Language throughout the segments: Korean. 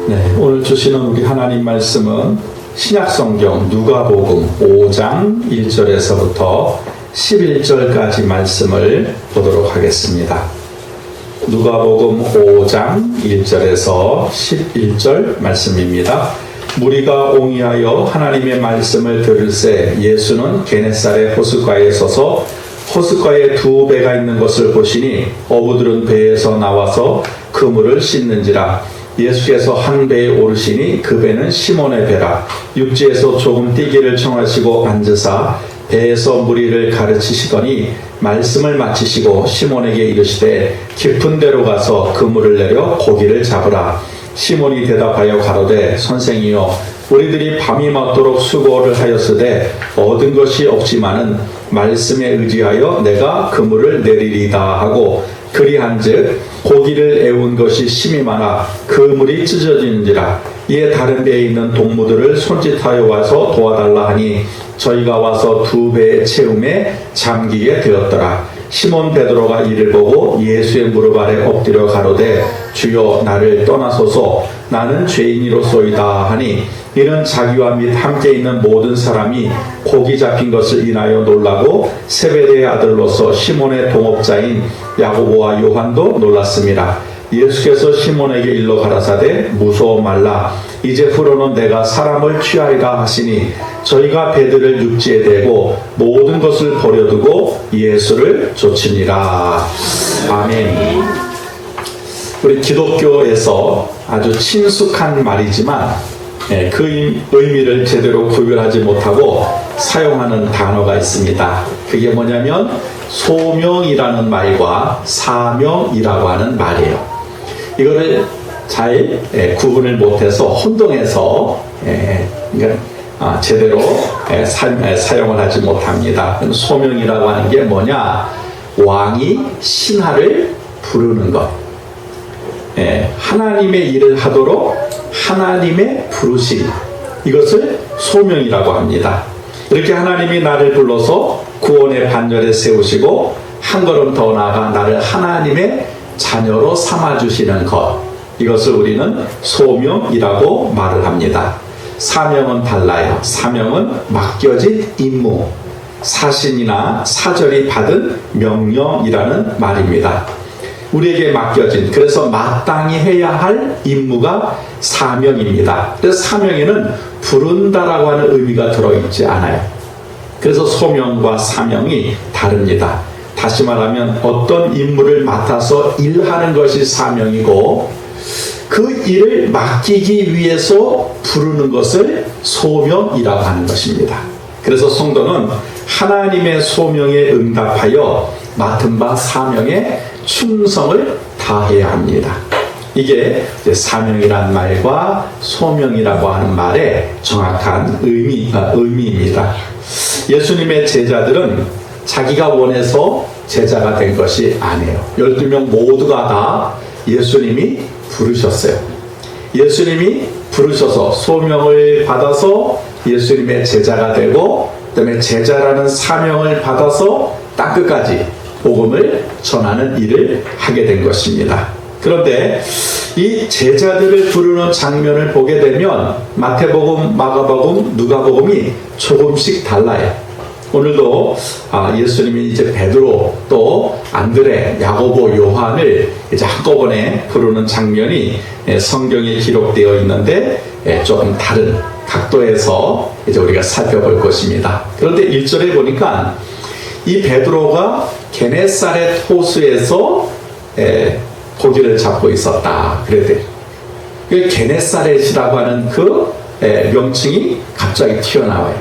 네, 오늘 주시는 우리 하나님 말씀은 신약성경 누가복음 5장 1절에서부터 11절까지 말씀을 보도록 하겠습니다. 누가복음 5장 1절에서 11절 말씀입니다. 무리가 옹이하여 하나님의 말씀을 들을새 예수는 게네사렛 호숫가에 서서 호숫가에 두 배가 있는 것을 보시니 어부들은 배에서 나와서 그물을 씻는지라. 예수께서 한 배에 오르시니 그 배는 시몬의 배라. 육지에서 조금 뛰기를 청하시고 앉으사 배에서 무리를 가르치시더니 말씀을 마치시고 시몬에게 이르시되 깊은 데로 가서 그물을 내려 고기를 잡으라. 시몬이 대답하여 가로되 선생이여 우리들이 밤이 맞도록 수고를 하였으되 얻은 것이 없지만은 말씀에 의지하여 내가 그물을 내리리다 하고 그리한즉 고기를 애운 것이 심히 많아 그물이 찢어지는지라. 이에 다른 배에 있는 동무들을 손짓하여 와서 도와달라 하니 저희가 와서 두 배의 채움에 잠기게 되었더라. 시몬 베드로가 이를 보고 예수의 무릎 아래 엎드려 가로되 주여 나를 떠나소서 나는 죄인이로소이다 하니 이는 자기와 및 함께 있는 모든 사람이 고기 잡힌 것을 인하여 놀라고 세베대의 아들로서 시몬의 동업자인 야고보와 요한도 놀랐습니다. 예수께서 시몬에게 일러 가라사대 무서워 말라. 이제 후로는 내가 사람을 취하리라 하시니 저희가 배들을 육지에 대고 모든 것을 버려두고 예수를 좇으니라. 아멘. 우리 기독교에서 아주 친숙한 말이지만 그 의미를 제대로 구별하지 못하고 사용하는 단어가 있습니다. 그게 뭐냐면 소명이라는 말과 사명이라고 하는 말이에요. 이거를 잘 구분을 못해서 혼동해서 제대로 사용을 하지 못합니다. 소명이라고 하는 게 뭐냐? 왕이 신하를 부르는 것. 하나님의 일을 하도록 하나님의 부르심, 이것을 소명이라고 합니다. 이렇게 하나님이 나를 불러서 구원의 반열에 세우시고 한 걸음 더 나아가 나를 하나님의 자녀로 삼아주시는 것, 이것을 우리는 소명이라고 말을 합니다. 사명은 달라요. 사명은 맡겨진 임무, 사신이나 사절이 받은 명령이라는 말입니다. 우리에게 맡겨진, 그래서 마땅히 해야 할 임무가 사명입니다. 그래서 사명에는 부른다라고 하는 의미가 들어있지 않아요. 그래서 소명과 사명이 다릅니다. 다시 말하면 어떤 임무를 맡아서 일하는 것이 사명이고 그 일을 맡기기 위해서 부르는 것을 소명이라고 하는 것입니다. 그래서 성도는 하나님의 소명에 응답하여 맡은 바 사명에 충성을 다해야 합니다. 이게 사명이란 말과 소명이라고 하는 말의 정확한 의미입니다. 예수님의 제자들은 자기가 원해서 제자가 된 것이 아니에요. 12명 모두가 다 예수님이 부르셨어요. 예수님이 부르셔서 소명을 받아서 예수님의 제자가 되고 그다음에 제자라는 사명을 받아서 땅끝까지 복음을 전하는 일을 하게 된 것입니다. 그런데 이 제자들을 부르는 장면을 보게 되면 마태복음, 마가복음, 누가복음이 조금씩 달라요. 오늘도 예수님이 이제 베드로 또 안드레, 야고보, 요한을 이제 한꺼번에 부르는 장면이 성경에 기록되어 있는데 조금 다른 각도에서 이제 우리가 살펴볼 것입니다. 그런데 1절에 보니까 이 베드로가 게네사렛 호수에서 고기를 잡고 있었다. 그래도 게네사렛이라고 하는 그 명칭이 갑자기 튀어나와요.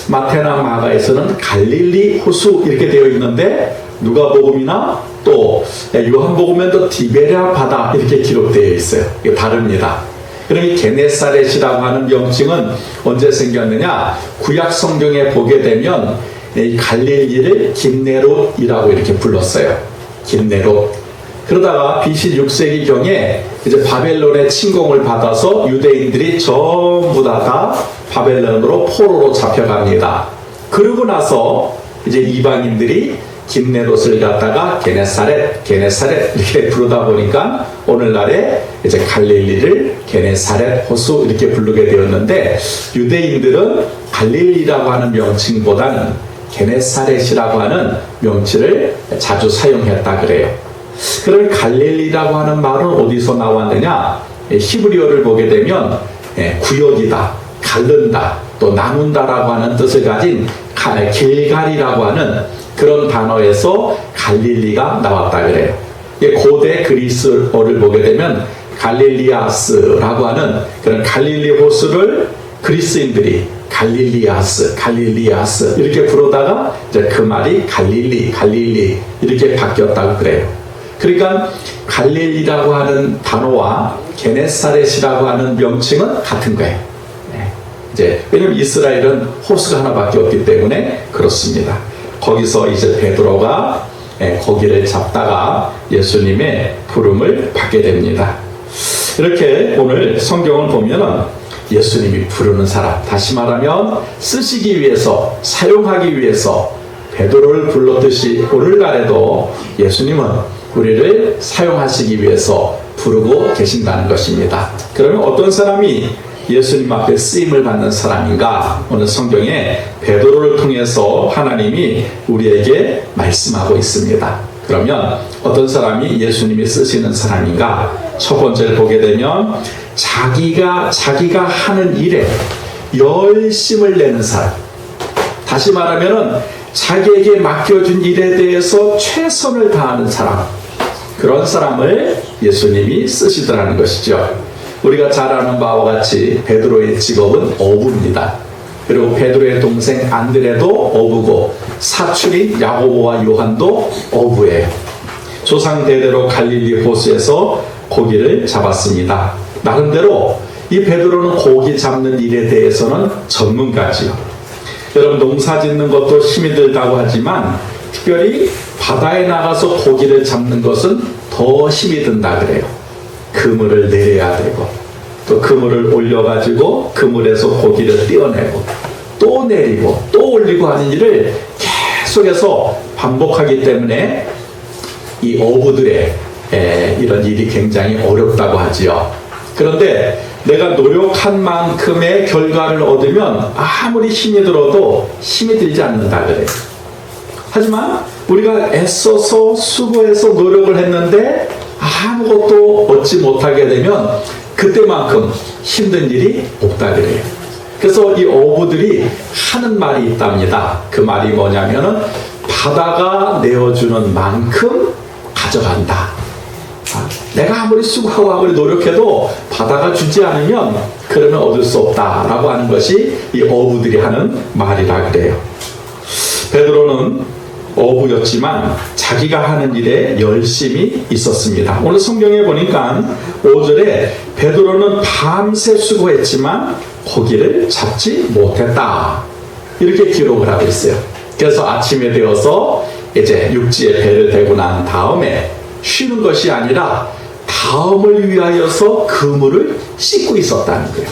마태나 마가에서는 갈릴리 호수 이렇게 되어 있는데 누가복음이나 또 요한복음엔 또 디베랴 바다 이렇게 기록되어 있어요. 이게 다릅니다. 그럼 이 게네사렛이라고 하는 명칭은 언제 생겼느냐? 구약 성경에 보게 되면 이 갈릴리를 긴네롯이라고 이렇게 불렀어요. 긴네롯. 그러다가 BC 6세기경에 이제 바벨론의 침공을 받아서 유대인들이 전부 다 바벨론으로 포로로 잡혀갑니다. 그러고 나서 이제 이방인들이 김네롯을 갖다가 게네사렛, 게네사렛 이렇게 부르다 보니까 오늘날에 이제 갈릴리를 게네사렛 호수 이렇게 부르게 되었는데, 유대인들은 갈릴리라고 하는 명칭보다는 게네사렛이라고 하는 명칭을 자주 사용했다 그래요. 그럼 갈릴리라고 하는 말은 어디서 나왔느냐? 히브리어를 보게 되면 구역이다, 갈른다, 또 나눈다라고 하는 뜻을 가진 길갈이라고 하는 그런 단어에서 갈릴리가 나왔다 그래요. 고대 그리스어를 보게 되면 갈릴리아스라고 하는 그런 갈릴리 호수를 그리스인들이 갈릴리아스 이렇게 부르다가 이제 그 말이 갈릴리 이렇게 바뀌었다고 그래요. 그러니까 갈릴리라고 하는 단어와 게네사렛이라고 하는 명칭은 같은 거예요. 이제 왜냐면 이스라엘은 호수가 하나밖에 없기 때문에 그렇습니다. 거기서 이제 베드로가 고기를 잡다가 예수님의 부름을 받게 됩니다. 이렇게 오늘 성경을 보면은 예수님이 부르는 사람, 다시 말하면 쓰시기 위해서, 사용하기 위해서 베드로를 불렀듯이 오늘날에도 예수님은 우리를 사용하시기 위해서 부르고 계신다는 것입니다. 그러면 어떤 사람이 예수님 앞에 쓰임을 받는 사람인가? 오늘 성경에 베드로를 통해서 하나님이 우리에게 말씀하고 있습니다. 그러면 어떤 사람이 예수님이 쓰시는 사람인가? 첫 번째를 보게 되면 자기가 하는 일에 열심을 내는 사람. 다시 말하면은 자기에게 맡겨준 일에 대해서 최선을 다하는 사람. 그런 사람을 예수님이 쓰시더라는 것이죠. 우리가 잘 아는 바와 같이 베드로의 직업은 어부입니다. 그리고 베드로의 동생 안드레도 어부고 사출인 야고보와 요한도 어부예요. 조상 대대로 갈릴리 호수에서 고기를 잡았습니다. 나름대로 이 베드로는 고기 잡는 일에 대해서는 전문가지요. 여러분, 농사 짓는 것도 힘이 들다고 하지만 특별히 바다에 나가서 고기를 잡는 것은 더 힘이 든다 그래요. 그물을 내려야 되고 또 그물을 올려가지고 그물에서 고기를 떼어내고 또 내리고 또 올리고 하는 일을 계속해서 반복하기 때문에 이 어부들의 이런 일이 굉장히 어렵다고 하지요. 그런데 내가 노력한 만큼의 결과를 얻으면 아무리 힘이 들어도 힘이 들지 않는다 그래요. 하지만 우리가 애써서 수고해서 노력을 했는데 아무것도 얻지 못하게 되면 그때만큼 힘든 일이 없다 그래요. 그래서 이 어부들이 하는 말이 있답니다. 그 말이 뭐냐면은 바다가 내어주는 만큼 가져간다. 내가 아무리 수고하고 노력해도 바다가 주지 않으면 그러면 얻을 수 없다라고 하는 것이 이 어부들이 하는 말이라 그래요. 베드로는 어부였지만 자기가 하는 일에 열심히 있었습니다. 오늘 성경에 보니까 5절에 베드로는 밤새 수고했지만 고기를 잡지 못했다 이렇게 기록을 하고 있어요. 그래서 아침에 되어서 이제 육지에 배를 대고 난 다음에 쉬는 것이 아니라 다음을 위하여서 그물을 씻고 있었다는 거예요.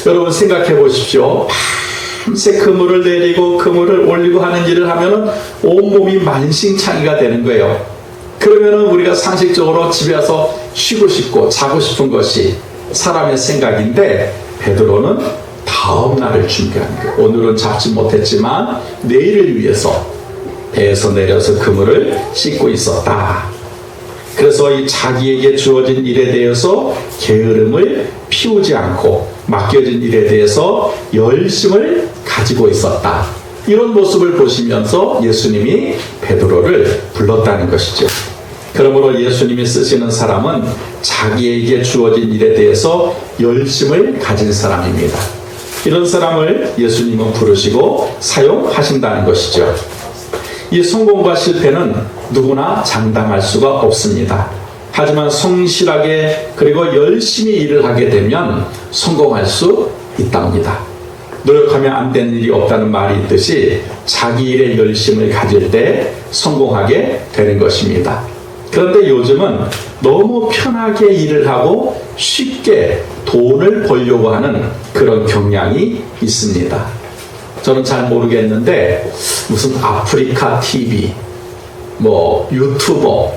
여러분 생각해 보십시오. 밤새 그물을 내리고 그물을 올리고 하는 일을 하면은 온몸이 만신창이가 되는 거예요. 그러면은 우리가 상식적으로 집에 와서 쉬고 싶고 자고 싶은 것이 사람의 생각인데 베드로는 다음 날을 준비하는 거예요. 오늘은 잡지 못했지만 내일을 위해서 배에서 내려서 그물을 씻고 있었다. 그래서 이 자기에게 주어진 일에 대해서 게으름을 피우지 않고 맡겨진 일에 대해서 열심을 가지고 있었다. 이런 모습을 보시면서 예수님이 베드로를 불렀다는 것이죠. 그러므로 예수님이 쓰시는 사람은 자기에게 주어진 일에 대해서 열심을 가진 사람입니다. 이런 사람을 예수님은 부르시고 사용하신다는 것이죠. 이 성공과 실패는 누구나 장담할 수가 없습니다. 하지만 성실하게 그리고 열심히 일을 하게 되면 성공할 수 있답니다. 노력하면 안 되는 일이 없다는 말이 있듯이 자기 일에 열심을 가질 때 성공하게 되는 것입니다. 그런데 요즘은 너무 편하게 일을 하고 쉽게 돈을 벌려고 하는 그런 경향이 있습니다. 저는 잘 모르겠는데 무슨 아프리카 TV 뭐 유튜버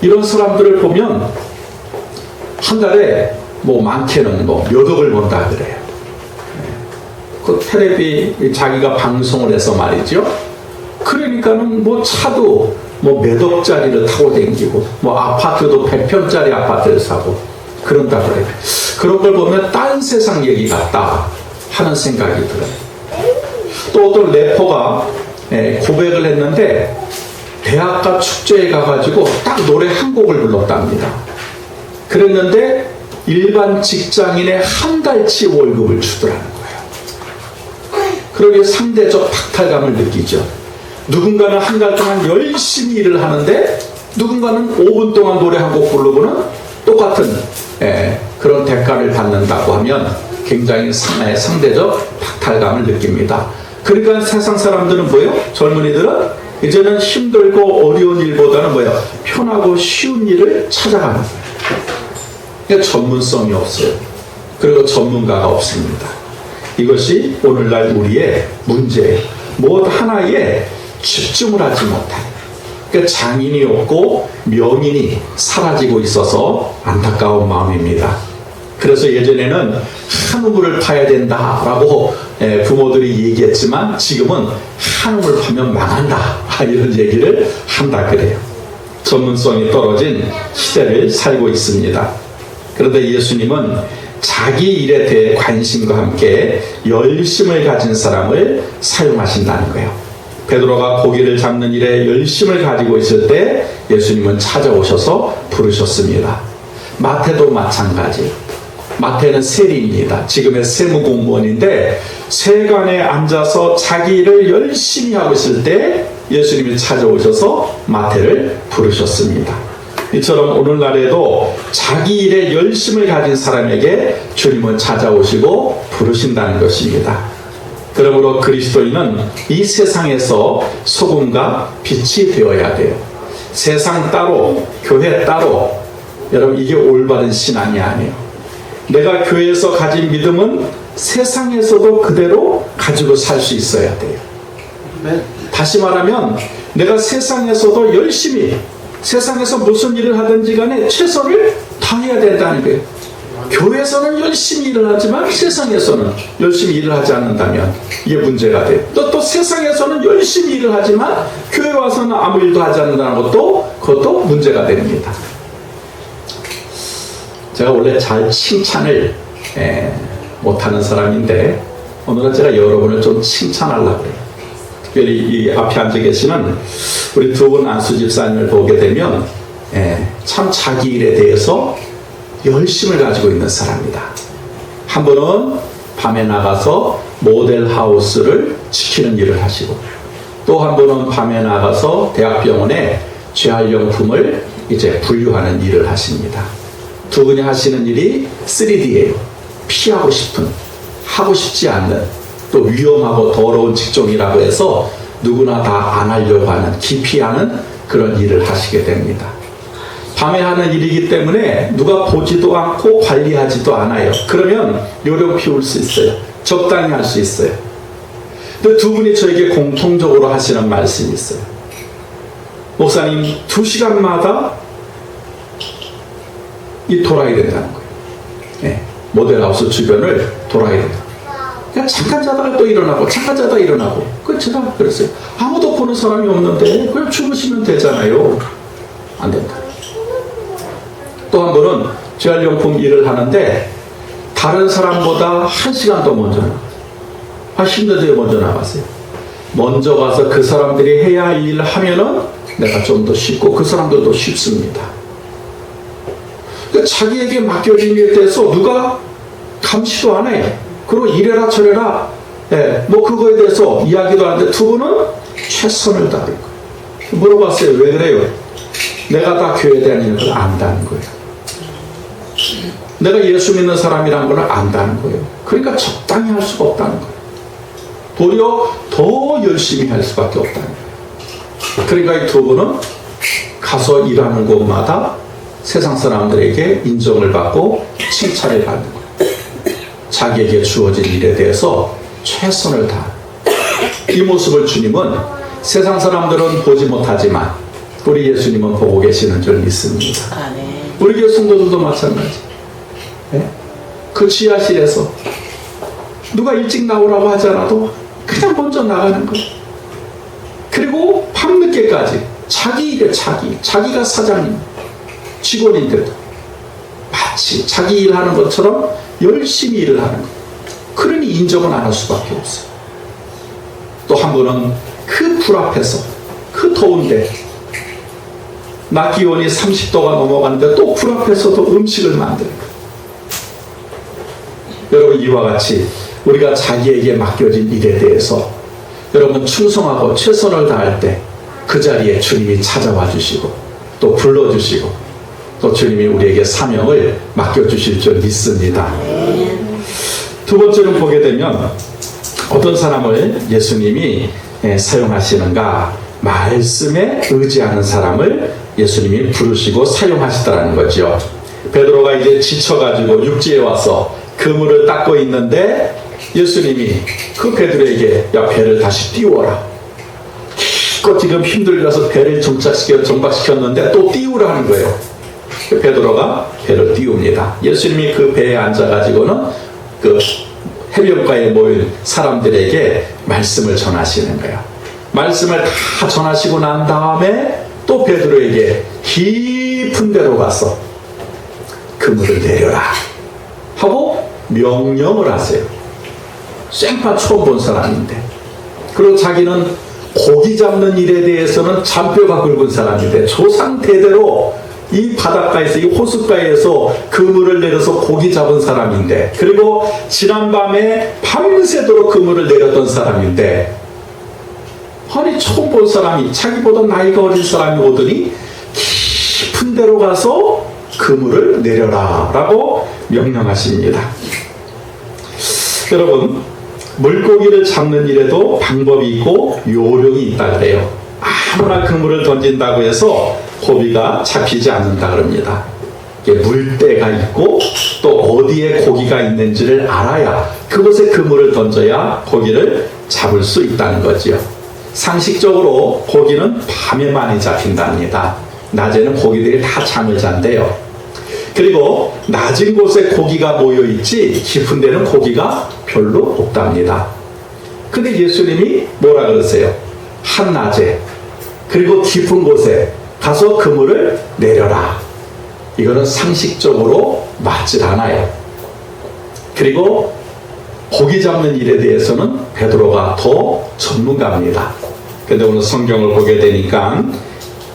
이런 사람들을 보면 한 달에 뭐 많게는 뭐 몇 억을 번다 그래요. 그 텔레비 자기가 방송을 해서 말이죠. 그러니까는 뭐 차도 뭐 몇 억짜리를 타고 다니고 뭐 아파트도 100평짜리 아파트를 사고 그런다 그래요. 그런 걸 보면 딴 세상 얘기 같다 하는 생각이 들어요. 또 어떤 래퍼가 고백을 했는데 대학가 축제에 가가지고 딱 노래 한 곡을 불렀답니다. 그랬는데 일반 직장인의 한 달치 월급을 주더라는 거예요. 그러기에 상대적 박탈감을 느끼죠. 누군가는 한 달 동안 열심히 일을 하는데 누군가는 5분 동안 노래 한 곡 부르고는 똑같은 그런 대가를 받는다고 하면 굉장히 상대적 박탈감을 느낍니다. 그러니까 세상 사람들은 뭐예요? 젊은이들은 이제는 힘들고 어려운 일보다는 뭐예요? 편하고 쉬운 일을 찾아가는 거예요. 그러니까 전문성이 없어요. 그리고 전문가가 없습니다. 이것이 오늘날 우리의 문제예요. 무엇 하나에 집중을 하지 못하는. 그러니까 장인이 없고 명인이 사라지고 있어서 안타까운 마음입니다. 그래서 예전에는 한우물을 파야 된다라고 부모들이 얘기했지만 지금은 한우물 파면 망한다 이런 얘기를 한다 그래요. 전문성이 떨어진 시대를 살고 있습니다. 그런데 예수님은 자기 일에 대해 관심과 함께 열심을 가진 사람을 사용하신다는 거예요. 베드로가 고기를 잡는 일에 열심을 가지고 있을 때 예수님은 찾아오셔서 부르셨습니다. 마태도 마찬가지. 마태는 세리입니다. 지금의 세무공무원인데 세관에 앉아서 자기 일을 열심히 하고 있을 때 예수님이 찾아오셔서 마태를 부르셨습니다. 이처럼 오늘날에도 자기 일에 열심을 가진 사람에게 주님은 찾아오시고 부르신다는 것입니다. 그러므로 그리스도인은 이 세상에서 소금과 빛이 되어야 돼요. 세상 따로, 교회 따로. 여러분, 이게 올바른 신앙이 아니에요. 내가 교회에서 가진 믿음은 세상에서도 그대로 가지고 살 수 있어야 돼요. 다시 말하면 내가 세상에서도 열심히, 세상에서 무슨 일을 하든지 간에 최선을 다해야 된다는 거예요. 교회에서는 열심히 일을 하지만 세상에서는 열심히 일을 하지 않는다면 이게 문제가 돼요. 또 세상에서는 열심히 일을 하지만 교회 와서는 아무 일도 하지 않는다는 그것도 문제가 됩니다. 제가 원래 잘 칭찬을 못하는 사람인데 오늘은 제가 여러분을 좀 칭찬하려고 해요. 특별히 이 앞에 앉아 계시는 우리 두 분 안수 집사님을 보게 되면 참 자기 일에 대해서 열심을 가지고 있는 사람이다. 한 분은 밤에 나가서 모델하우스를 지키는 일을 하시고 또 한 분은 밤에 나가서 대학병원에 재활용품을 이제 분류하는 일을 하십니다. 두 분이 하시는 일이 3D예요. 피하고 싶은, 하고 싶지 않는, 또 위험하고 더러운 직종이라고 해서 누구나 다 안 하려고 하는, 기피하는 그런 일을 하시게 됩니다. 밤에 하는 일이기 때문에 누가 보지도 않고 관리하지도 않아요. 그러면 요령 피울 수 있어요. 적당히 할 수 있어요. 근데 두 분이 저에게 공통적으로 하시는 말씀이 있어요. 목사님, 2시간마다 돌아야 된다는 거예요. 모델하우스 주변을 돌아야 된다. 그냥 잠깐 자다가 또 일어나고 잠깐 자다가 일어나고 제가 그랬어요. 아무도 보는 사람이 없는데 그냥 주무시면 되잖아요. 안 된다. 또 한 번은 재활용품 일을 하는데 다른 사람보다 1시간 더 먼저 나갔어요. 힘든데 먼저 나갔어요. 먼저 가서 그 사람들이 해야 할 일을 하면은 내가 좀 더 쉽고 그 사람들도 쉽습니다. 그러니까 자기에게 맡겨진 일에 대해서 누가 감시도 안 해요. 그리고 이래라 저래라 뭐 그거에 대해서 이야기도 하는데 두 분은 최선을 다할 거예요. 물어봤어요. 왜 그래요? 내가 다 교회 다니는 걸 안다는 거예요. 내가 예수 믿는 사람이라는 걸 안다는 거예요. 그러니까 적당히 할 수가 없다는 거예요. 도리어 더 열심히 할 수밖에 없다는 거예요. 그러니까 이 두 분은 가서 일하는 곳마다 세상 사람들에게 인정을 받고 칭찬을 받는 거예요. 자기에게 주어진 일에 대해서 최선을 다하는 이 모습을 주님은 세상 사람들은 보지 못하지만 우리 예수님은 보고 계시는 줄 믿습니다. 우리 교회 성도들도 마찬가지. 네? 그 지하실에서 누가 일찍 나오라고 하잖아도 그냥 먼저 나가는 거예요. 그리고 밤늦게까지 자기 일에 자기가 사장님, 직원인데도 마치 자기 일하는 것처럼 열심히 일을 하는 거예요. 그러니 인정은 안 할 수밖에 없어요. 또 한 분은 그 불 앞에서 그 더운데 낮 기온이 30도가 넘어가는데 또 불 앞에서도 음식을 만드는 거예요. 여러분, 이와 같이 우리가 자기에게 맡겨진 일에 대해서 여러분 충성하고 최선을 다할 때 그 자리에 주님이 찾아와 주시고 또 불러주시고 또 주님이 우리에게 사명을 맡겨주실 줄 믿습니다. 두 번째로 보게 되면 어떤 사람을 예수님이 사용하시는가? 말씀에 의지하는 사람을 예수님이 부르시고 사용하시더라는 거죠. 베드로가 이제 지쳐가지고 육지에 와서 그물을 닦고 있는데 예수님이 그 베드로에게 야, 배를 다시 띄워라. 기껏 지금 힘들어서 배를 정박시켰는데 또 띄우라 하는 거예요. 베드로가 배를 띄웁니다. 예수님이 그 배에 앉아가지고는 그 해변가에 모인 사람들에게 말씀을 전하시는 거예요. 말씀을 다 전하시고 난 다음에 또 베드로에게 깊은 데로 가서 그물을 내려라 하고 명령을 하세요. 생판 처음 본 사람인데, 그리고 자기는 고기 잡는 일에 대해서는 잔뼈가 굵은 사람인데 조상 대대로 이 바닷가에서, 이 호숫가에서 그물을 내려서 고기 잡은 사람인데, 그리고 지난밤에 밤새도록 그물을 내렸던 사람인데, 아니 처음 본 사람이, 자기보다 나이가 어린 사람이 오더니 깊은 데로 가서 그물을 내려라 라고 명령하십니다. 여러분, 물고기를 잡는 일에도 방법이 있고 요령이 있다 그래요. 아무나 그물을 던진다고 해서 고기가 잡히지 않는다 그럽니다. 물때가 있고 또 어디에 고기가 있는지를 알아야 그곳에 그물을 던져야 고기를 잡을 수 있다는 거지요. 상식적으로 고기는 밤에 많이 잡힌답니다. 낮에는 고기들이 다 잠을 잔대요. 그리고 낮은 곳에 고기가 모여있지 깊은 데는 고기가 별로 없답니다. 근데 예수님이 뭐라 그러세요? 한낮에 그리고 깊은 곳에 가서 그물을 내려라. 이거는 상식적으로 맞질 않아요. 그리고 고기 잡는 일에 대해서는 베드로가 더 전문가입니다. 근데 오늘 성경을 보게 되니까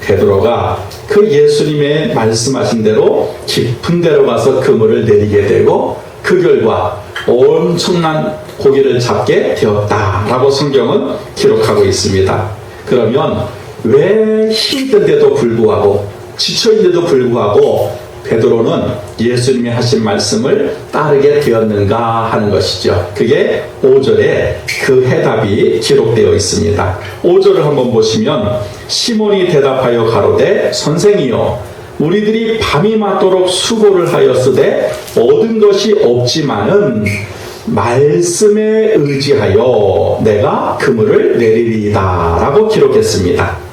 베드로가 그 예수님의 말씀하신 대로 깊은 데로 가서 그물을 내리게 되고 그 결과 엄청난 고기를 잡게 되었다라고 성경은 기록하고 있습니다. 그러면 왜 힘든데도 불구하고 지쳐있는데도 불구하고 베드로는 예수님이 하신 말씀을 따르게 되었는가 하는 것이죠. 그게 5절에 그 해답이 기록되어 있습니다. 5절을 한번 보시면 시몬이 대답하여 가로되 선생이여 우리들이 밤이 맞도록 수고를 하였으되 얻은 것이 없지만은 말씀에 의지하여 내가 그물을 내리리이다 라고 기록했습니다.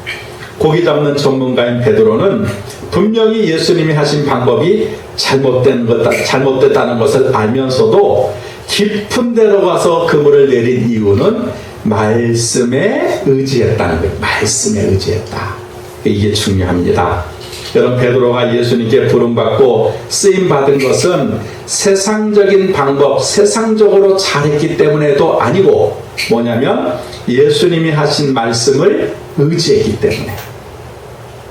고기 잡는 전문가인 베드로는 분명히 예수님이 하신 방법이 잘못됐다는 것을 알면서도 깊은 데로 가서 그물을 내린 이유는 말씀에 의지했다는 거예요. 말씀에 의지했다. 이게 중요합니다. 여러분, 베드로가 예수님께 부름받고 쓰임받은 것은 세상적인 방법, 세상적으로 잘했기 때문에도 아니고 뭐냐면 예수님이 하신 말씀을 의지했기 때문에.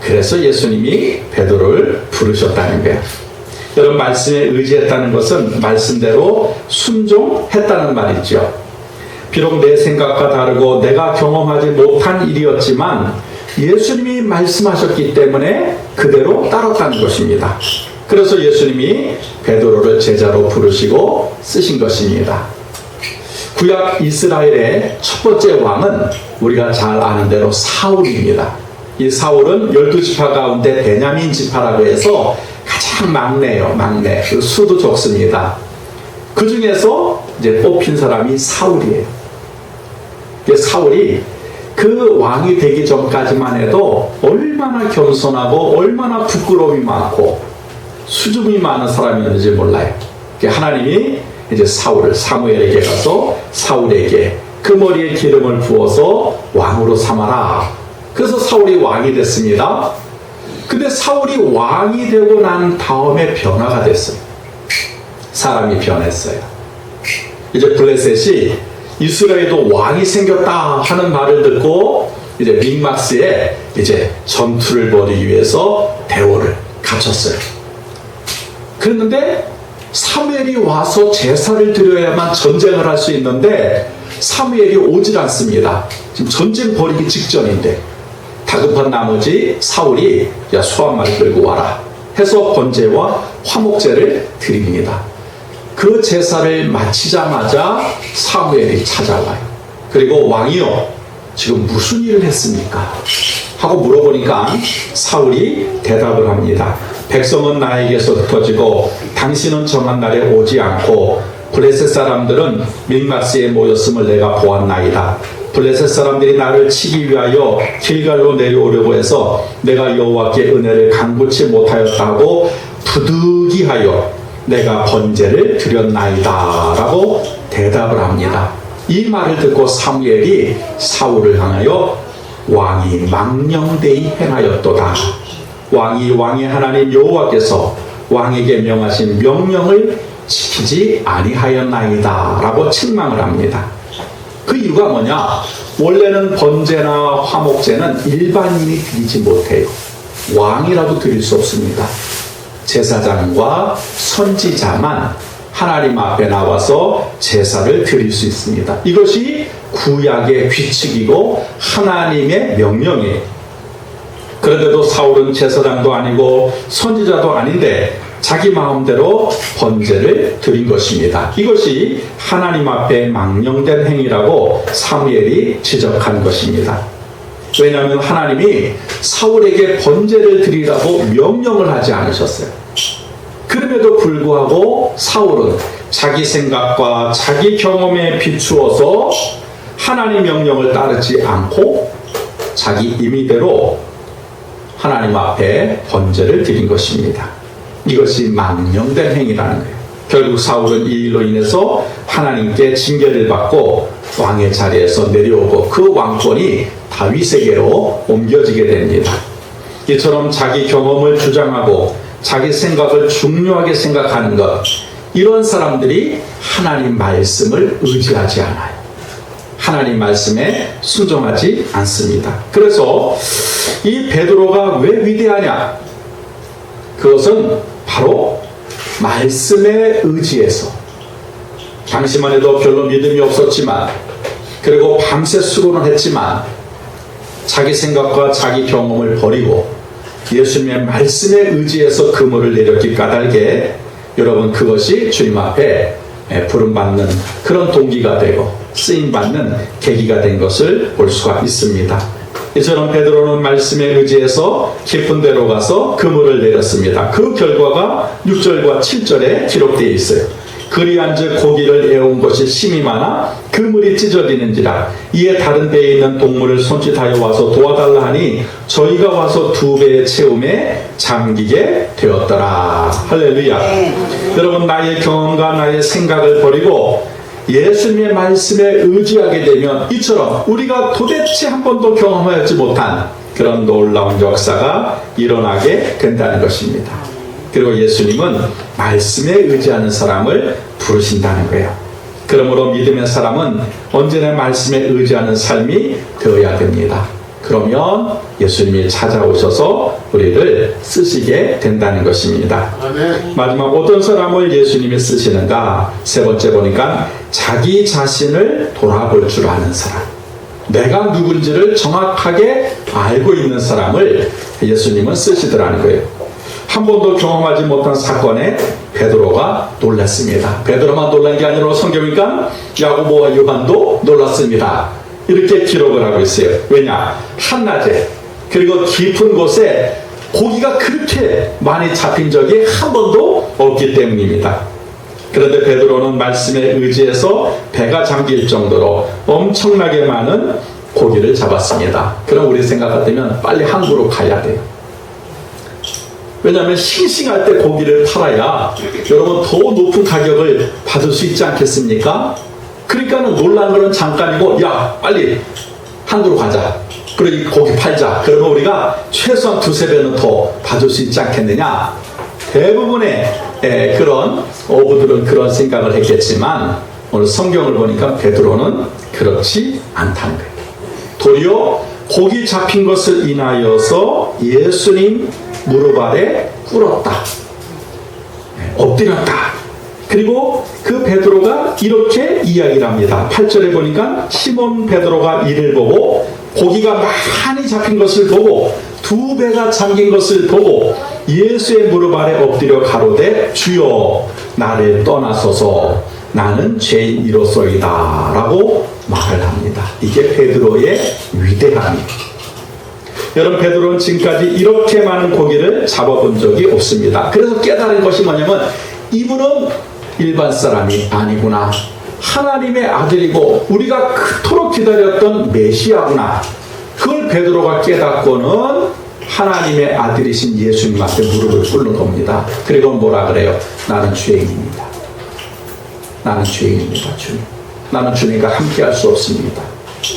그래서 예수님이 베드로를 부르셨다는 거예요. 여러분, 말씀에 의지했다는 것은 말씀대로 순종했다는 말이죠. 비록 내 생각과 다르고 내가 경험하지 못한 일이었지만 예수님이 말씀하셨기 때문에 그대로 따랐다는 것입니다. 그래서 예수님이 베드로를 제자로 부르시고 쓰신 것입니다. 구약 이스라엘의 첫 번째 왕은 우리가 잘 아는 대로 사울입니다. 이 사울은 12지파 가운데 베냐민 지파라고 해서 가장 막내예요. 막내. 그 수도 적습니다. 그 중에서 이제 뽑힌 사람이 사울이에요. 사울이 그 왕이 되기 전까지만 해도 얼마나 겸손하고 얼마나 부끄러움이 많고 수줍음이 많은 사람이었는지 몰라요. 하나님이 이제 사무엘에게 가서 사울에게 그 머리에 기름을 부어서 왕으로 삼아라. 그래서 사울이 왕이 됐습니다. 근데 사울이 왕이 되고 난 다음에 변화가 됐어요. 사람이 변했어요. 이제 블레셋이 이스라엘에도 왕이 생겼다 하는 말을 듣고 이제 믹마스에 이제 전투를 벌이기 위해서 대오를 갖췄어요. 그랬는데 사무엘이 와서 제사를 드려야만 전쟁을 할 수 있는데 사무엘이 오질 않습니다. 지금 전쟁 벌이기 직전인데 다급한 나머지 사울이 야 소 한 마리 끌고 와라 해서 번제와 화목제를 드립니다. 그 제사를 마치자마자 사무엘이 찾아와요. 그리고 왕이요 지금 무슨 일을 했습니까? 하고 물어보니까 사울이 대답을 합니다. 백성은 나에게서 흩어지고 당신은 정한 날에 오지 않고 블레셋 사람들은 믹마스에 모였음을 내가 보았나이다. 블레셋 사람들이 나를 치기 위하여 길갈로 내려오려고 해서 내가 여호와께 은혜를 간구치 못하였다고 부득이하여 내가 번제를 드렸나이다 라고 대답을 합니다. 이 말을 듣고 사무엘이 사울을 향하여 왕이 망령되이 행하였도다. 왕의 하나님 여호와께서 왕에게 명하신 명령을 지키지 아니하였나이다 라고 책망을 합니다. 그 이유가 뭐냐? 원래는 번제나 화목제는 일반인이 드리지 못해요. 왕이라도 드릴 수 없습니다. 제사장과 선지자만 하나님 앞에 나와서 제사를 드릴 수 있습니다. 이것이 구약의 규칙이고 하나님의 명령이에요. 그런데도 사울은 제사장도 아니고 선지자도 아닌데 자기 마음대로 번제를 드린 것입니다. 이것이 하나님 앞에 망령된 행위라고 사무엘이 지적한 것입니다. 왜냐하면 하나님이 사울에게 번제를 드리라고 명령을 하지 않으셨어요. 그럼에도 불구하고 사울은 자기 생각과 자기 경험에 비추어서 하나님 명령을 따르지 않고 자기 임의대로 하나님 앞에 번제를 드린 것입니다. 이것이 망령된 행위라는 거예요. 결국 사울은 이 일로 인해서 하나님께 징계를 받고 왕의 자리에서 내려오고 그 왕권이 다윗에게로 옮겨지게 됩니다. 이처럼 자기 경험을 주장하고 자기 생각을 중요하게 생각하는 것, 이런 사람들이 하나님 말씀을 의지하지 않아요. 하나님 말씀에 순종하지 않습니다. 그래서 이 베드로가 왜 위대하냐? 그것은 바로 말씀에 의지해서, 당시만 해도 별로 믿음이 없었지만, 그리고 밤새 수고는 했지만 자기 생각과 자기 경험을 버리고 예수님의 말씀에 의지해서 그물을 내렸기 까닭에 여러분 그것이 주님 앞에 부름받는 그런 동기가 되고 쓰임받는 계기가 된 것을 볼 수가 있습니다. 이처럼 베드로는 말씀에 의지해서 깊은 데로 가서 그물을 내렸습니다. 그 결과가 6절과 7절에 기록되어 있어요. 그리한즉 고기를 애운 것이 심이 많아 그물이 찢어지는지라 이에 다른 데에 있는 동물을 손짓하여 와서 도와달라 하니 저희가 와서 2배의 채움에 잠기게 되었더라. 할렐루야. 여러분, 나의 경험과 나의 생각을 버리고 예수님의 말씀에 의지하게 되면 이처럼 우리가 도대체 한 번도 경험하지 못한 그런 놀라운 역사가 일어나게 된다는 것입니다. 그리고 예수님은 말씀에 의지하는 사람을 부르신다는 거예요. 그러므로 믿음의 사람은 언제나 말씀에 의지하는 삶이 되어야 됩니다. 그러면 예수님이 찾아오셔서 우리를 쓰시게 된다는 것입니다. 마지막 어떤 사람을 예수님이 쓰시는가? 세 번째 보니까 자기 자신을 돌아볼 줄 아는 사람, 내가 누군지를 정확하게 알고 있는 사람을 예수님은 쓰시더라는 거예요. 한 번도 경험하지 못한 사건에 베드로가 놀랐습니다. 베드로만 놀란 게 아니라 성경이니까 야고보와 요한도 놀랐습니다. 이렇게 기록을 하고 있어요. 왜냐? 한낮에 그리고 깊은 곳에 고기가 그렇게 많이 잡힌 적이 한 번도 없기 때문입니다. 그런데 베드로는 말씀에 의지해서 배가 잠길 정도로 엄청나게 많은 고기를 잡았습니다. 그럼 우리 생각 같으면 빨리 항구로 가야 돼요. 왜냐하면 싱싱할 때 고기를 팔아야 여러분 더 높은 가격을 받을 수 있지 않겠습니까? 그러니까는 놀란 거는 잠깐이고, 야 빨리 항구로 가자, 그리고 이 고기 팔자, 그러면 우리가 최소한 두세 배는 더 받을 수 있지 않겠느냐. 대부분의 그런 어부들은 그런 생각을 했겠지만 오늘 성경을 보니까 베드로는 그렇지 않다는 거예요. 도리어 고기 잡힌 것을 인하여서 예수님 무릎 아래 꿇었다, 엎드렸다. 그리고 그 베드로가 이렇게 이야기를 합니다. 8절에 보니까 시몬 베드로가 이를 보고 고기가 많이 잡힌 것을 보고 두 배가 잠긴 것을 보고 예수의 무릎 아래 엎드려 가로되 주여 나를 떠나소서 나는 죄인이로소이다 라고 말을 합니다. 이게 베드로의 위대함이에요. 여러분, 베드로는 지금까지 이렇게 많은 고기를 잡아본 적이 없습니다. 그래서 깨달은 것이 뭐냐면 이분은 일반 사람이 아니구나, 하나님의 아들이고 우리가 그토록 기다렸던 메시아구나. 그걸 베드로가 깨닫고는 하나님의 아들이신 예수님 앞에 무릎을 꿇는 겁니다. 그리고 뭐라 그래요? 나는 죄인입니다. 나는 죄인입니다. 주님, 나는 주님과 함께 할 수 없습니다.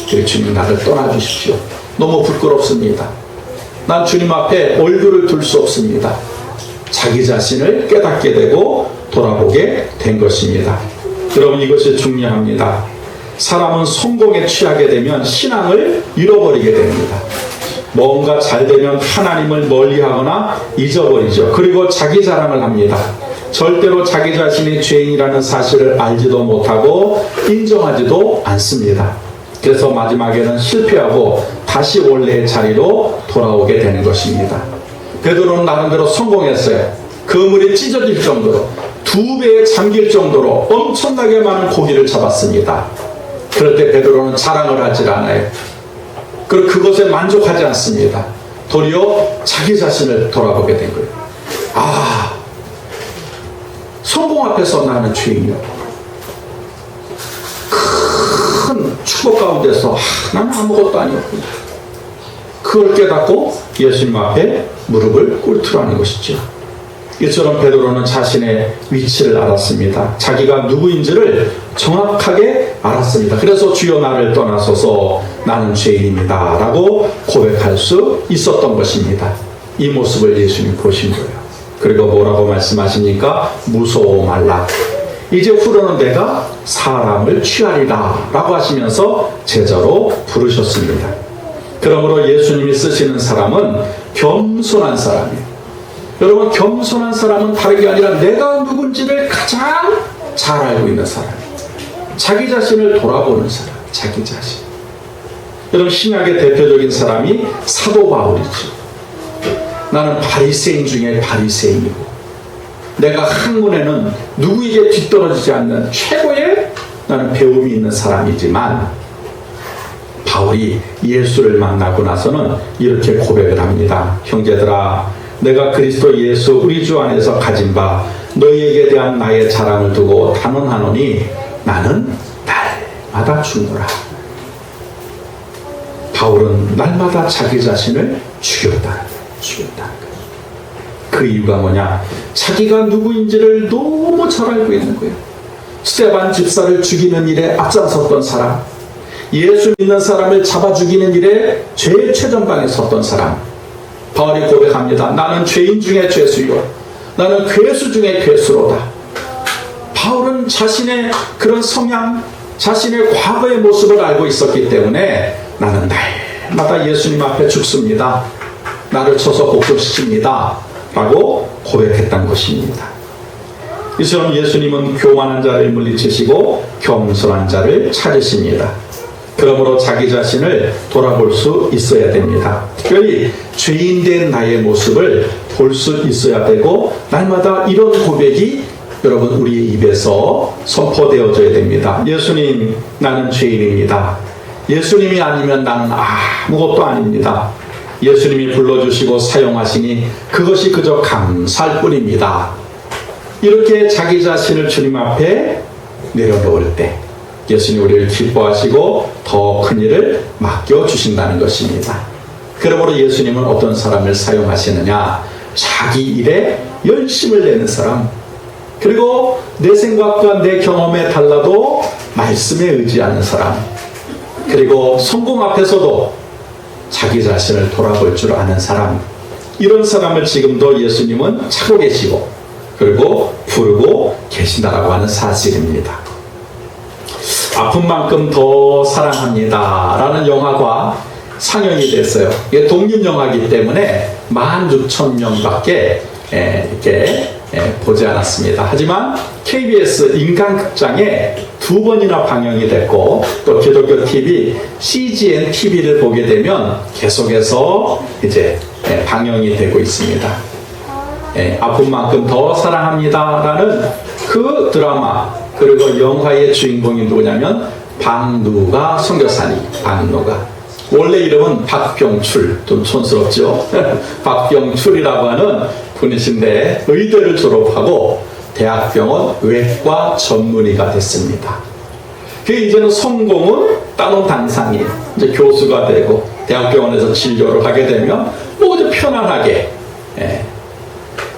그리고 주님 나를 떠나주십시오. 너무 부끄럽습니다. 난 주님 앞에 얼굴을 둘 수 없습니다. 자기 자신을 깨닫게 되고 돌아보게 된 것입니다. 여러분, 이것이 중요합니다. 사람은 성공에 취하게 되면 신앙을 잃어버리게 됩니다. 뭔가 잘 되면 하나님을 멀리하거나 잊어버리죠. 그리고 자기 자랑을 합니다. 절대로 자기 자신이 죄인이라는 사실을 알지도 못하고 인정하지도 않습니다. 그래서 마지막에는 실패하고 다시 원래의 자리로 돌아오게 되는 것입니다. 베드로는 나름대로 성공했어요. 그물이 찢어질 정도로, 두 배에 잠길 정도로 엄청나게 많은 고기를 잡았습니다. 그럴 때 베드로는 자랑을 하지 않아요. 그리고 그것에 만족하지 않습니다. 도리어 자기 자신을 돌아보게 된 거예요. 아, 성공 앞에서 나는 죄인이야. 큰 축복 가운데서 나는 아무것도 아니었구나. 그걸 깨닫고 예수님 앞에 무릎을 꿇으라는 것이죠. 이처럼 베드로는 자신의 위치를 알았습니다. 자기가 누구인지를 정확하게 알았습니다. 그래서 주여 나를 떠나소서 나는 죄인입니다 라고 고백할 수 있었던 것입니다. 이 모습을 예수님 보신 거예요. 그리고 뭐라고 말씀하시니까 무서워 말라, 이제 후로는 내가 사람을 취하리라 라고 하시면서 제자로 부르셨습니다. 그러므로 예수님이 쓰시는 사람은 겸손한 사람이에요. 여러분, 겸손한 사람은 다른 게 아니라 내가 누군지를 가장 잘 알고 있는 사람이에요. 자기 자신을 돌아보는 사람, 자기 자신. 여러분, 신약의 대표적인 사람이 사도 바울이죠. 나는 바리새인 중에 바리새인이고 내가 학문에는 누구에게 뒤떨어지지 않는 최고의 나는 배움이 있는 사람이지만, 바울이 예수를 만나고 나서는 이렇게 고백을 합니다. 형제들아, 내가 그리스도 예수 우리 주 안에서 가진 바 너희에게 대한 나의 자랑을 두고 단언하노니 나는 날마다 죽노라. 바울은 날마다 자기 자신을 죽였다. 그 이유가 뭐냐? 자기가 누구인지를 너무 잘 알고 있는 거예요. 스데반 집사를 죽이는 일에 앞장섰던 사람, 예수 믿는 사람을 잡아 죽이는 일에 제일 최전방에 섰던 사람. 바울이 고백합니다. 나는 죄인 중에 죄수요, 나는 괴수 중에 괴수로다. 바울은 자신의 그런 성향, 자신의 과거의 모습을 알고 있었기 때문에 나는 날마다 예수님 앞에 죽습니다. 나를 쳐서 복종시킵니다 라고 고백했던 것입니다. 이처럼 예수님은 교만한 자를 물리치시고 겸손한 자를 찾으십니다. 그러므로 자기 자신을 돌아볼 수 있어야 됩니다. 특별히 죄인된 나의 모습을 볼 수 있어야 되고, 날마다 이런 고백이 여러분 우리의 입에서 선포되어져야 됩니다. 예수님, 나는 죄인입니다. 예수님이 아니면 나는 아무것도 아닙니다. 예수님이 불러주시고 사용하시니 그것이 그저 감사할 뿐입니다. 이렇게 자기 자신을 주님 앞에 내려놓을 때 예수님 우리를 기뻐하시고 더 큰 일을 맡겨주신다는 것입니다. 그러므로 예수님은 어떤 사람을 사용하시느냐? 자기 일에 열심을 내는 사람, 그리고 내 생각과 내 경험에 달라도 말씀에 의지하는 사람, 그리고 성공 앞에서도 자기 자신을 돌아볼 줄 아는 사람, 이런 사람을 지금도 예수님은 찾고 계시고 그리고 부르고 계신다라고 하는 사실입니다. 아픈 만큼 더 사랑합니다 라는 영화가 상영이 됐어요. 이게 독립영화이기 때문에 16,000명밖에 이렇게 보지 않았습니다. 하지만 KBS 인간극장에 2번이나 방영이 됐고, 또 기독교 TV, CGN TV를 보게 되면 계속해서 이제 방영이 되고 있습니다. 아픈 만큼 더 사랑합니다라는 그 드라마, 그리고 영화의 주인공이 누구냐면 박누가 선교사님, 박누가. 원래 이름은 박병출, 좀 촌스럽죠. 박병출이라고 하는 분이신데 의대를 졸업하고 대학병원 외과 전문의가 됐습니다. 그 이제는 성공은 따놓은 당상이에요. 이제 교수가 되고 대학병원에서 진료를 하게 되면 모두 편안하게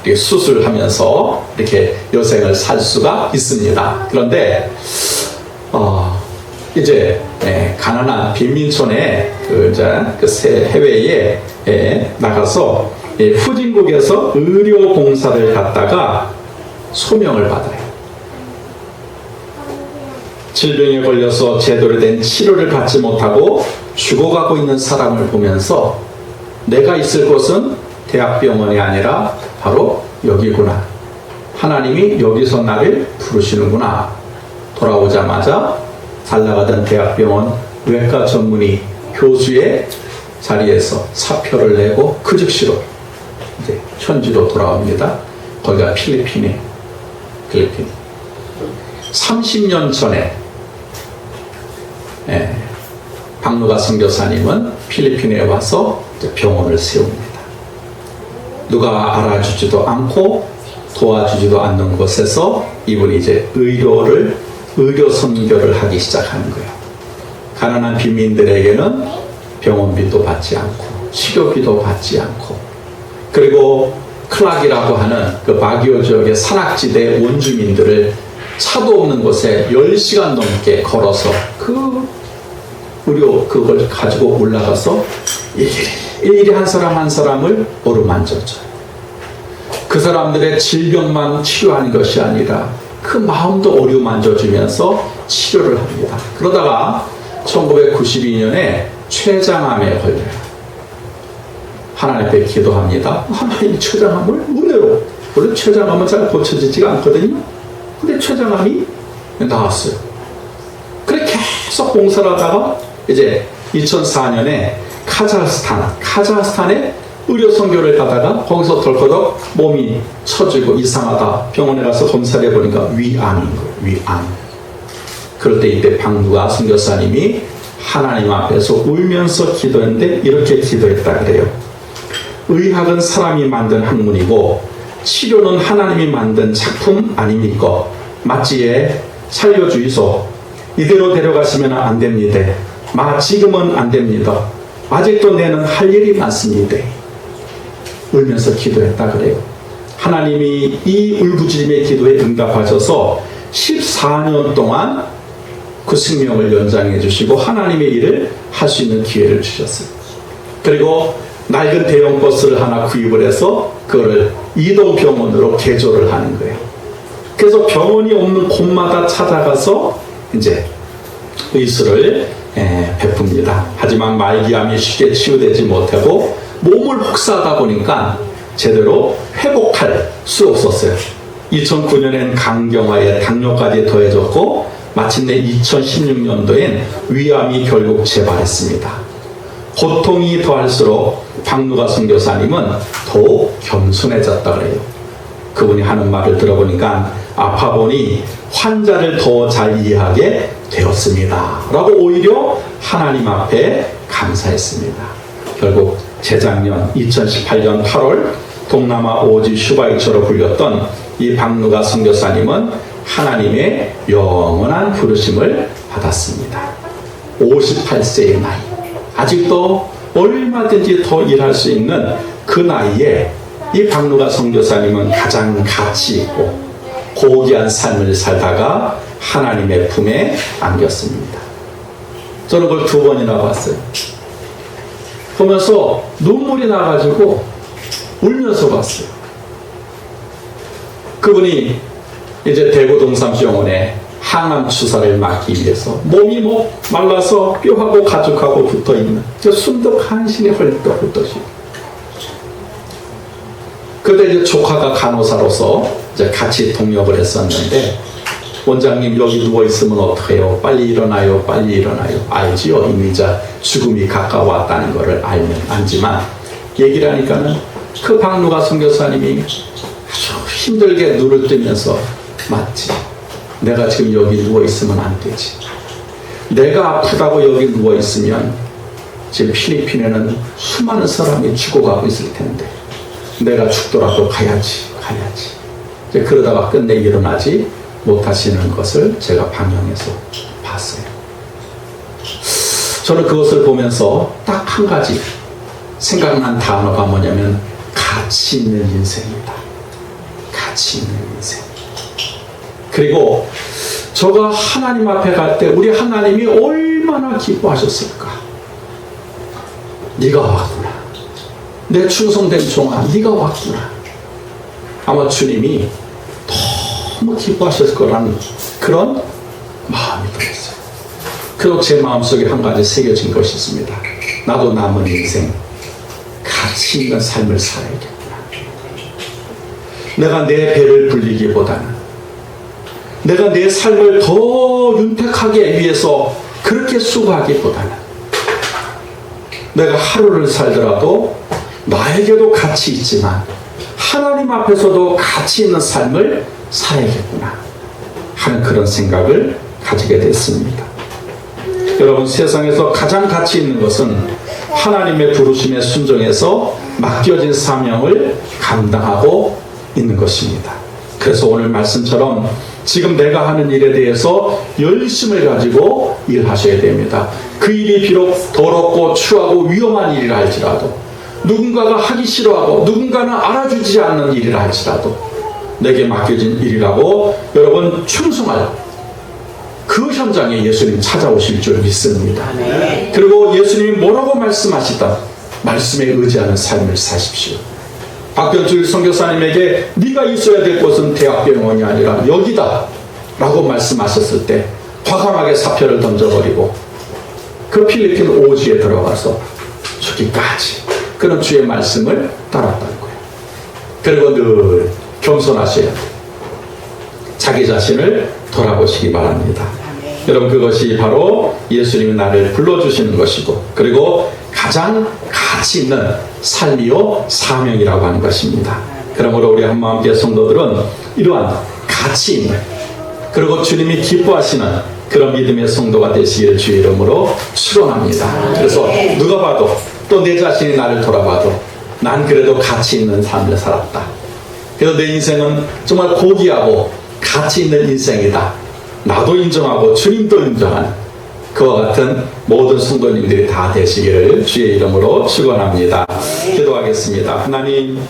이렇게 수술하면서 이렇게 여생을 살 수가 있습니다. 그런데 이제 가난한 빈민촌에 그 해외에 나가서 후진국에서 의료 봉사를 갔다가 소명을 받아요. 질병에 걸려서 제대로 된 치료를 받지 못하고 죽어가고 있는 사람을 보면서 내가 있을 곳은 대학병원이 아니라 바로 여기구나. 하나님이 여기서 나를 부르시는구나. 돌아오자마자 잘 나가던 대학병원 외과 전문의 교수의 자리에서 사표를 내고 그 즉시로 이제 현지로 돌아옵니다. 거기가 필리핀. 30년 전에 박누가 선교사님은 필리핀에 와서 병원을 세웁니다. 누가 알아주지도 않고 도와주지도 않는 곳에서 이분이 이제 의료 선교를 하기 시작하는 거예요. 가난한 빈민들에게는 병원비도 받지 않고 치료비도 받지 않고, 그리고 클락이라고 하는 그 바기오 지역의 산악지대 원주민들을 차도 없는 곳에 10시간 넘게 걸어서 그 의료 그걸 가지고 올라가서 일일이 한 사람 한 사람을 어루만져줘요. 그 사람들의 질병만 치료하는 것이 아니라 그 마음도 어루만져주면서 치료를 합니다. 그러다가 1992년에 췌장암에 걸려요. 하나님 앞에 기도합니다. 하나님, 췌장암을 은혜로. 원래 췌장암은 잘 고쳐지지가 않거든요. 근데 췌장암이 나왔어요. 그래 계속 봉사를 하다가 이제 2004년에 카자흐스탄에 의료 선교를 가다가 거기서 덜커덕 몸이 처지고 이상하다. 병원에 가서 검사를 해보니까 위암인 거예요. 위암. 그럴 때 이때 박누가 선교사님이 하나님 앞에서 울면서 기도했는데 이렇게 기도했다 그래요. 의학은 사람이 만든 학문이고 치료는 하나님이 만든 작품 아닙니까? 맞지에 살려주이소. 이대로 데려가시면 안 됩니다. 지금은 안 됩니다. 아직도 내는 할 일이 많습니다. 울면서 기도했다 그래요. 하나님이 이 울부짖음의 기도에 응답하셔서 14년 동안 그 생명을 연장해 주시고 하나님의 일을 할 수 있는 기회를 주셨어요. 그리고 낡은 대형 버스를 하나 구입을 해서 그거를 이동병원으로 개조를 하는 거예요. 그래서 병원이 없는 곳마다 찾아가서 이제 의술을 베풉니다. 하지만 말기암이 쉽게 치유되지 못하고 몸을 혹사하다 보니까 제대로 회복할 수 없었어요. 2009년엔 강경화에 당뇨까지 더해졌고 마침내 2016년도엔 위암이 결국 재발했습니다. 고통이 더할수록 박누가 선교사님은 더욱 겸손해졌다 그래요. 그분이 하는 말을 들어보니까 아파 보니 환자를 더 잘 이해하게 되었습니다 라고 오히려 하나님 앞에 감사했습니다. 결국 재작년 2018년 8월 동남아 오지 슈바이처로 불렸던 이 박누가 선교사님은 하나님의 영원한 부르심을 받았습니다. 58세의 나이, 아직도 얼마든지 더 일할 수 있는 그 나이에 이 박누가 선교사님은 가장 가치 있고 고귀한 삶을 살다가 하나님의 품에 안겼습니다. 저는 그걸 2번이나 봤어요. 보면서 눈물이 나가지고 울면서 봤어요. 그분이 이제 대구 동삼병원에 항암 주사를 맞기 위해서 몸이 말라서 뼈하고 가죽하고 붙어있는 저 순덕 한신이 헐떡헐떡이. 그때 이제 조카가 간호사로서 이제 같이 동역을 했었는데, 원장님 여기 누워있으면 어떡해요? 빨리 일어나요, 빨리 일어나요. 알지요? 이미 이제 죽음이 가까웠다는 것을 알지만, 얘기를 하니까는 그 박누가 선교사님이 아주 힘들게 눈을 뜨면서, 맞지, 내가 지금 여기 누워있으면 안 되지. 내가 아프다고 여기 누워있으면 지금 필리핀에는 수많은 사람이 죽어가고 있을 텐데 내가 죽더라도 가야지. 이제 그러다가 끝내 일어나지 못하시는 것을 제가 방영해서 봤어요. 저는 그것을 보면서 딱 한 가지 생각난 단어가 뭐냐면 가치 있는 인생입니다. 가치 있는 인생. 그리고 저가 하나님 앞에 갈 때 우리 하나님이 얼마나 기뻐하셨을까. 네가 왔구나. 내 충성된 종아, 네가 왔구나. 아마 주님이 너무 기뻐하셨을 거라는 그런 마음이 들었어요. 그리고 제 마음속에 한 가지 새겨진 것이 있습니다. 나도 남은 인생 가치 있는 삶을 살아야겠구나. 내가 내 배를 불리기보다는 내가 내 삶을 더 윤택하게 위해서 그렇게 수고하기보다는 내가 하루를 살더라도 나에게도 가치 있지만 하나님 앞에서도 가치 있는 삶을 살아야겠구나 하는 그런 생각을 가지게 됐습니다. 여러분, 세상에서 가장 가치 있는 것은 하나님의 부르심에 순종해서 맡겨진 사명을 감당하고 있는 것입니다. 그래서 오늘 말씀처럼 지금 내가 하는 일에 대해서 열심을 가지고 일하셔야 됩니다. 그 일이 비록 더럽고 추하고 위험한 일이라 할지라도, 누군가가 하기 싫어하고 누군가는 알아주지 않는 일이라 할지라도 내게 맡겨진 일이라고 여러분 충성할 그 현장에 예수님 찾아오실 줄 믿습니다. 그리고 예수님이 뭐라고 말씀하시다 말씀에 의지하는 삶을 사십시오. 박경출 선교사님에게 네가 있어야 될 곳은 대학병원이 아니라 여기다 라고 말씀하셨을 때 과감하게 사표를 던져버리고 그 필리핀 오지에 들어가서 죽기까지 그런 주의 말씀을 따랐다는 거예요. 그리고 늘 겸손하셔야 돼요. 자기 자신을 돌아보시기 바랍니다. 여러분, 그것이 바로 예수님이 나를 불러주시는 것이고, 그리고 가장 가치 있는 삶이요 사명이라고 하는 것입니다. 그러므로 우리 한마음교회 성도들은 이러한 가치 있는, 그리고 주님이 기뻐하시는 그런 믿음의 성도가 되시기를 주의 이름으로 축원합니다. 그래서 누가 봐도 또 내 자신이 나를 돌아봐도 난 그래도 가치 있는 삶을 살았다. 그래서 내 인생은 정말 고귀하고 가치 있는 인생이다. 나도 인정하고 주님도 인정하는 그와 같은 모든 성도님들이 다 되시기를 주의 이름으로 축원합니다. 기도하겠습니다. 하나님,